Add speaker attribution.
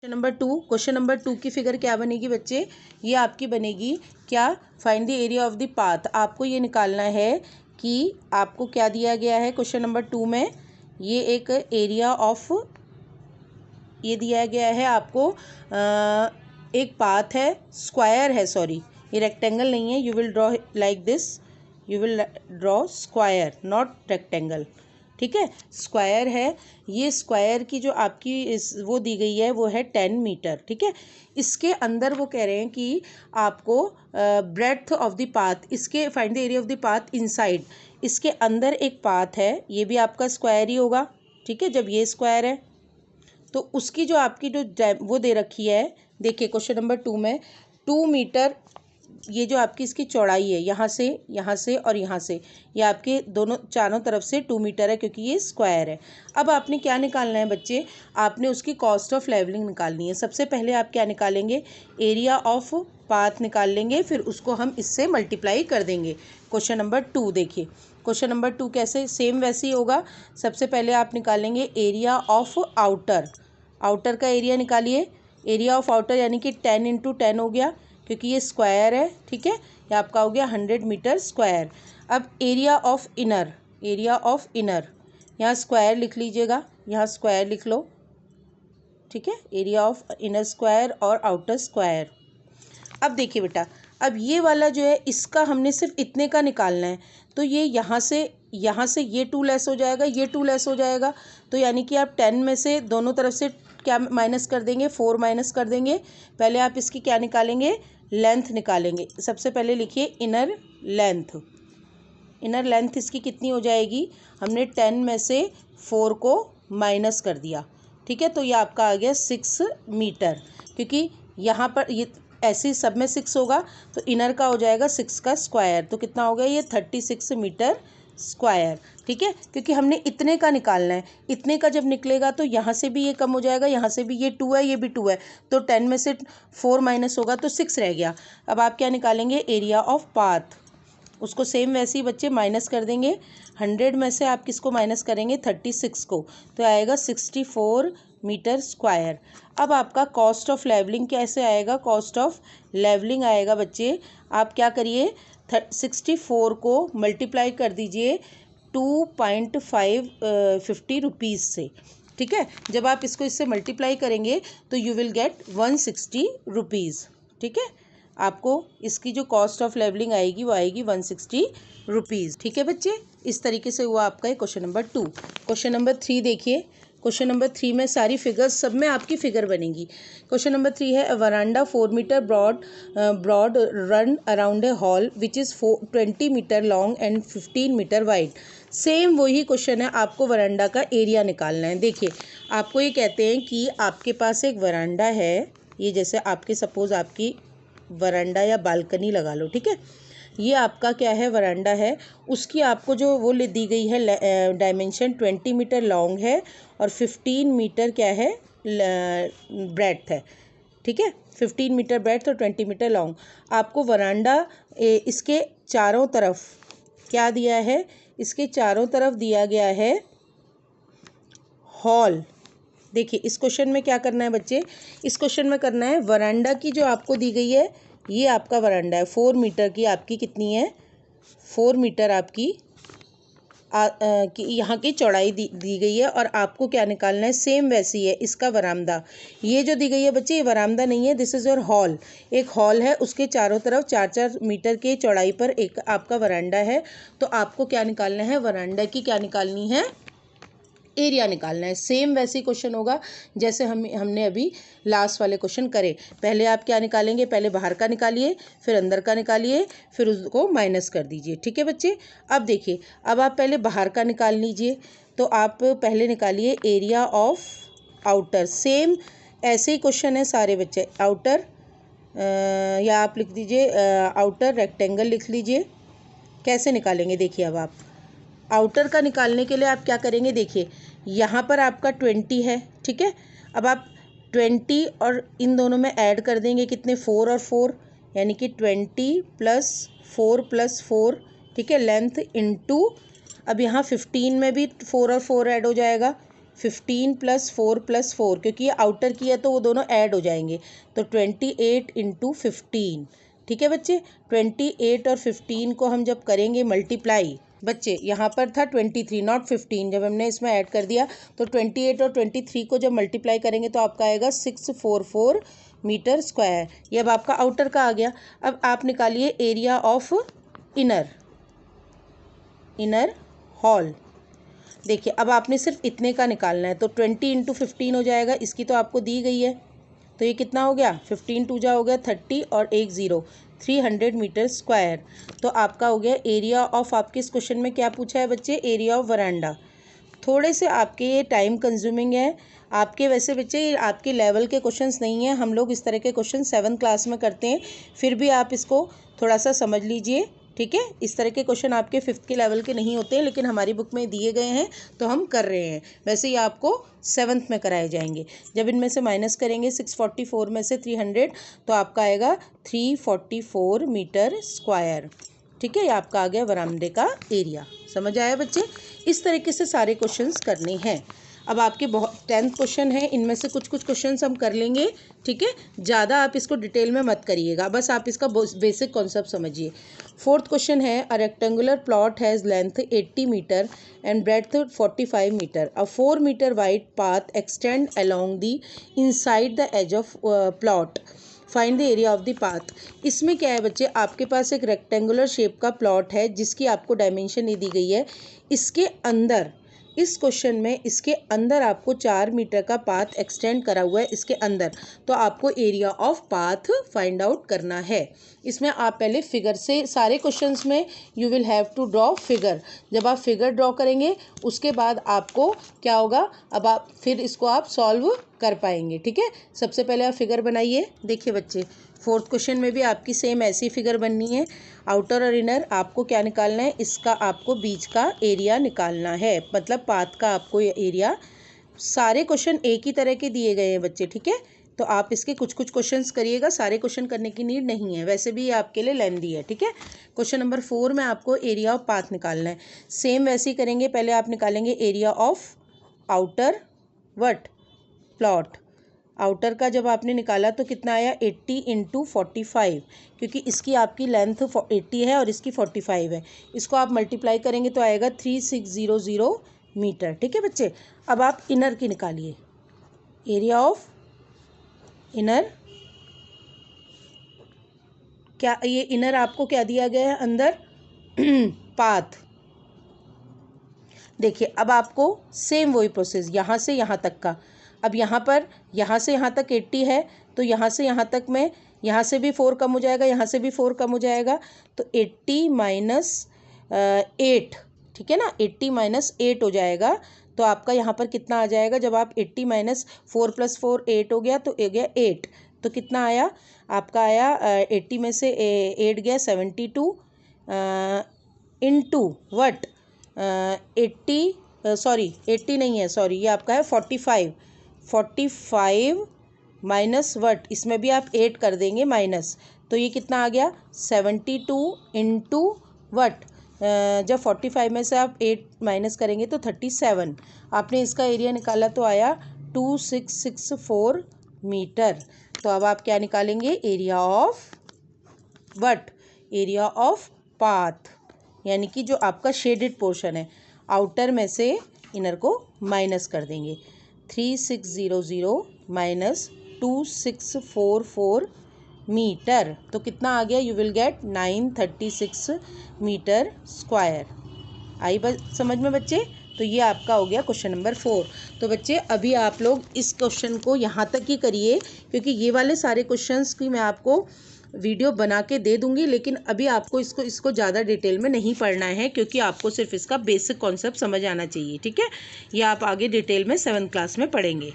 Speaker 1: Question number two की figure क्या बनेगी बच्चे? ये आपकी बनेगी क्या, find the area of the path. आपको ये निकालना है कि आपको क्या दिया गया है क्वेश्चन नंबर टू में। ये एक एरिया ऑफ, ये दिया गया है आपको एक पाथ है, स्क्वायर है, सॉरी ये रेक्टेंगल नहीं है। You will draw like this, you will draw square not rectangle, ठीक है। स्क्वायर है, ये स्क्वायर की जो आपकी वो दी गई है वो है 10 मीटर, ठीक है। इसके अंदर वो कह रहे हैं कि आपको ब्रेड्थ ऑफ द पाथ, इसके find the area of the path inside, इसके अंदर एक पाथ है, ये भी आपका स्क्वायर ही होगा, ठीक है। जब ये स्क्वायर है तो उसकी जो आपकी जो वो दे रखी है, देखिए क्वेश्चन नंबर टू में 2 मीटर, ये जो आपकी इसकी चौड़ाई है यहाँ से और यहाँ से, ये आपके दोनों चारों तरफ से 2 मीटर है क्योंकि ये स्क्वायर है। अब आपने क्या निकालना है बच्चे? आपने उसकी कॉस्ट ऑफ लेवलिंग निकालनी है। सबसे पहले आप क्या निकालेंगे? एरिया ऑफ पाथ निकाल लेंगे, फिर उसको हम इससे मल्टीप्लाई कर देंगे। क्वेश्चन नंबर टू देखिए, क्वेश्चन नंबर टू कैसे, सेम वैसे ही होगा। सबसे पहले आप निकालेंगे एरिया ऑफ आउटर, आउटर का एरिया निकालिए। एरिया ऑफ आउटर यानी कि 10 इंटू 10 हो गया क्योंकि ये स्क्वायर है, ठीक है। ये आपका हो गया 100 मीटर स्क्वायर। अब area of inner, area of inner, यहाँ स्क्वायर लिख लीजिएगा, यहाँ स्क्वायर लिख लो, ठीक है। एरिया ऑफ इनर स्क्वायर और आउटर स्क्वायर। अब देखिए बेटा, अब ये वाला जो है इसका हमने सिर्फ इतने का निकालना है, तो ये यहाँ से ये 2 लेस हो जाएगा, ये 2 लेस हो जाएगा, तो यानी कि आप 10 में से दोनों तरफ से क्या माइनस कर देंगे? 4 माइनस कर देंगे। पहले आप इसकी क्या निकालेंगे? लेंथ निकालेंगे। सबसे पहले लिखिए इनर लेंथ, इनर लेंथ इसकी कितनी हो जाएगी? हमने 10 में से 4 को माइनस कर दिया, ठीक है। तो ये आपका आ गया 6 मीटर, क्योंकि यहाँ पर ये ऐसे सब में 6 होगा तो इनर का हो जाएगा 6 का स्क्वायर, तो कितना हो गया? ये 36 मीटर स्क्वायर, ठीक है। क्योंकि हमने इतने का निकालना है, इतने का जब निकलेगा तो यहाँ से भी ये कम हो जाएगा, यहाँ से भी, ये 2 है, ये भी 2 है, तो 10 में से 4 माइनस होगा तो 6 रह गया। अब आप क्या निकालेंगे? एरिया ऑफ पाथ, उसको सेम वैसे ही बच्चे माइनस कर देंगे। 100 में से आप किसको माइनस करेंगे? 36 को, तो आएगा 64 मीटर स्क्वायर। अब आपका कॉस्ट ऑफ लेवलिंग कैसे आएगा? कॉस्ट ऑफ लेवलिंग आएगा बच्चे, आप क्या करिए, 64 को मल्टीप्लाई कर दीजिए 2.50 रुपीज़ से, ठीक है। जब आप इसको इससे मल्टीप्लाई करेंगे तो यू विल गेट 160 रुपीज़, ठीक है। आपको इसकी जो कॉस्ट ऑफ लेवलिंग आएगी वो आएगी 160 रुपीज़, ठीक है बच्चे। इस तरीके से हुआ आपका question number two. Question number three देखिए, क्वेश्चन नंबर थ्री में सारी फिगर्स, सब में आपकी फिगर बनेगी। क्वेश्चन नंबर 3 है, verandah 4 metre broad run around a hall which is 20 metre long and 15 metre wide. Same वही क्वेश्चन है, आपको वरांडा का एरिया निकालना है। देखिए आपको ये कहते हैं कि आपके पास एक वरांडा है, ये जैसे आपके सपोज़ आपकी वरांडा या बालकनी लगा लो, ठीक है। ये आपका क्या है? वरांडा है, उसकी आपको जो वो दी गई है डायमेंशन 20 मीटर लॉन्ग है और 15 मीटर क्या है? ब्रेड्थ है, ठीक है। 15 मीटर ब्रेड्थ और 20 मीटर लॉन्ग। आपको वरांडा इसके चारों तरफ क्या दिया है? इसके चारों तरफ दिया गया है हॉल। देखिए इस क्वेश्चन में क्या करना है बच्चे? इस क्वेश्चन में करना है, वरांडा की जो आपको दी गई है, ये आपका वरांडा है 4 मीटर की, आपकी कितनी है? 4 मीटर आपकी यहाँ की चौड़ाई दी गई है, और आपको क्या निकालना है? सेम वैसी है इसका वरामदा। ये जो दी गई है बच्चे, ये वरामदा नहीं है, दिस इज़ योर हॉल। एक हॉल है, उसके चारों तरफ 4-4 मीटर के चौड़ाई पर एक आपका वरांडा है। तो आपको क्या निकालना है? वरांडा की क्या निकालनी है? एरिया निकालना है। सेम वैसे क्वेश्चन होगा जैसे हमने अभी लास्ट वाले क्वेश्चन करे। पहले आप क्या निकालेंगे? पहले बाहर का निकालिए, फिर अंदर का निकालिए, फिर उसको माइनस कर दीजिए, ठीक है बच्चे। अब देखिए, अब आप पहले बाहर का निकाल लीजिए, तो आप पहले निकालिए एरिया ऑफ आउटर। सेम ऐसे ही क्वेश्चन है सारे बच्चे। आउटर या आप लिख दीजिए आउटर रेक्टेंगल लिख लीजिए। कैसे निकालेंगे? देखिए अब आप आउटर का निकालने के लिए आप क्या करेंगे? देखिए यहाँ पर आपका 20 है, ठीक है। अब आप 20 और इन दोनों में ऐड कर देंगे, कितने? 4 और 4, यानी कि 20 + 4, ठीक है, लेंथ इनटू, अब यहाँ 15 में भी 4 और 4 ऐड हो जाएगा, 15 + 4 + 4, क्योंकि ये आउटर की है तो वो दोनों ऐड हो जाएंगे, तो 28 × 15। ठीक है बच्चे, 28 और 15 को हम जब करेंगे मल्टीप्लाई, बच्चे यहाँ पर था 23 नॉट 15, जब हमने इसमें ऐड कर दिया तो 28 और 23 को जब मल्टीप्लाई करेंगे तो आपका आएगा 644 मीटर स्क्वायर। ये अब आपका आउटर का आ गया। अब आप निकालिए एरिया ऑफ इनर हॉल। देखिए अब आपने सिर्फ इतने का निकालना है, तो 20 × 15 हो जाएगा, इसकी तो आपको दी गई है, तो ये कितना हो गया, 15 2 जा हो गया 30 और 1 0, 300 मीटर स्क्वायर। तो आपका हो गया एरिया ऑफ, आपके इस क्वेश्चन में क्या पूछा है बच्चे, एरिया ऑफ वरांडा। थोड़े से आपके ये टाइम कंज्यूमिंग है, आपके वैसे बच्चे आपके लेवल के क्वेश्चंस नहीं हैं, हम लोग इस तरह के क्वेश्चन 7th क्लास में करते हैं, फिर भी आप इसको थोड़ा सा समझ लीजिए। ठीक है, इस तरह के क्वेश्चन आपके 5th के लेवल के नहीं होते हैं, लेकिन हमारी बुक में दिए गए हैं तो हम कर रहे हैं। वैसे ये आपको 7th में कराए जाएंगे। जब इनमें से माइनस करेंगे 644 में से 300, तो आपका आएगा 344 मीटर स्क्वायर। ठीक है, ये आपका आ गया वरांडे का एरिया। समझ आया बच्चे, इस तरीके से सारे क्वेश्चंस करने हैं। अब आपके बहुत 10th क्वेश्चन है, इनमें से कुछ क्वेश्चंस हम कर लेंगे। ठीक है, ज़्यादा आप इसको डिटेल में मत करिएगा, बस आप इसका बेसिक कॉन्सेप्ट समझिए। 4th क्वेश्चन है, a rectangular plot has length 80 metre and breadth 45 metre. A 4 metre wide path extend along the inside the edge of plot, find the area of the path. इसमें क्या है बच्चे, आपके पास एक rectangular shape का plot है जिसकी आपको डायमेंशन ये दी गई है। इसके अंदर, इस क्वेश्चन में इसके अंदर आपको 4 मीटर का पाथ एक्सटेंड करा हुआ है इसके अंदर, तो आपको area of path find out करना है। इसमें आप पहले फिगर से, सारे क्वेश्चंस में you will have to draw figure. जब आप फिगर ड्रॉ करेंगे उसके बाद आपको क्या होगा, अब आप फिर इसको आप सॉल्व कर पाएंगे। ठीक है, सबसे पहले आप फिगर बनाइए। देखिए बच्चे, 4th क्वेश्चन में भी आपकी सेम ऐसी फिगर बननी है। आउटर और इनर आपको क्या निकालना है, इसका आपको बीच का एरिया निकालना है, मतलब पाथ का आपको एरिया। सारे क्वेश्चन एक ही तरह के दिए गए हैं बच्चे। ठीक है, तो आप इसके कुछ क्वेश्चंस करिएगा, सारे क्वेश्चन करने की नीड नहीं है, वैसे भी ये आपके लिए लेंदी है। ठीक है, क्वेश्चन नंबर 4 में आपको एरिया ऑफ पाथ निकालना है। सेम वैसे ही करेंगे, पहले आप निकालेंगे area of outer plot. Outer का जब आपने निकाला तो कितना आया, 80 × 45, क्योंकि इसकी आपकी लेंथ 80 है और इसकी 45 है। इसको आप मल्टीप्लाई करेंगे तो आएगा 3600 मीटर। ठीक है बच्चे, अब आप इनर की निकालिए, एरिया ऑफ इनर। क्या ये इनर आपको क्या दिया गया है अंदर, पाथ। देखिए अब आपको सेम वही प्रोसेस, यहाँ से यहाँ तक का। अब यहाँ पर यहाँ से यहाँ तक 80 है, तो यहाँ से यहाँ तक में, यहाँ से भी 4 कम हो जाएगा, यहाँ से भी 4 कम हो जाएगा, तो 80 - 8। ठीक है ना, 80 - 8 हो जाएगा। तो आपका यहाँ पर कितना आ जाएगा, जब आप 80 - 4 + 4 8 हो गया, तो हो गया 8। तो कितना आया आपका, आया 80 में से 8 गया 72 इंटू वट 80, सॉरी 80 नहीं है, सॉरी ये आपका है 45 माइनस वट, इसमें भी आप 8 कर देंगे माइनस, तो ये कितना आ गया 72 इंटू वट। जब 45 में से आप 8 माइनस करेंगे तो 37। आपने इसका एरिया निकाला तो आया 2664 मीटर। तो अब आप क्या निकालेंगे, area of what, area of path, यानी कि जो आपका शेडेड पोर्शन है, आउटर में से इनर को माइनस कर देंगे। 3600 माइनस 2644 मीटर, तो कितना आ गया, you will get 936 metre square. आई समझ में बच्चे, तो ये आपका हो गया क्वेश्चन नंबर 4। तो बच्चे अभी आप लोग इस क्वेश्चन को यहाँ तक ही करिए, क्योंकि ये वाले सारे क्वेश्चंस की मैं आपको वीडियो बना के दे दूंगी, लेकिन अभी आपको इसको ज़्यादा डिटेल में नहीं पढ़ना है, क्योंकि आपको सिर्फ इसका बेसिक कॉन्सेप्ट समझ आना चाहिए। ठीक है, ये आप आगे डिटेल में 7th क्लास में पढ़ेंगे।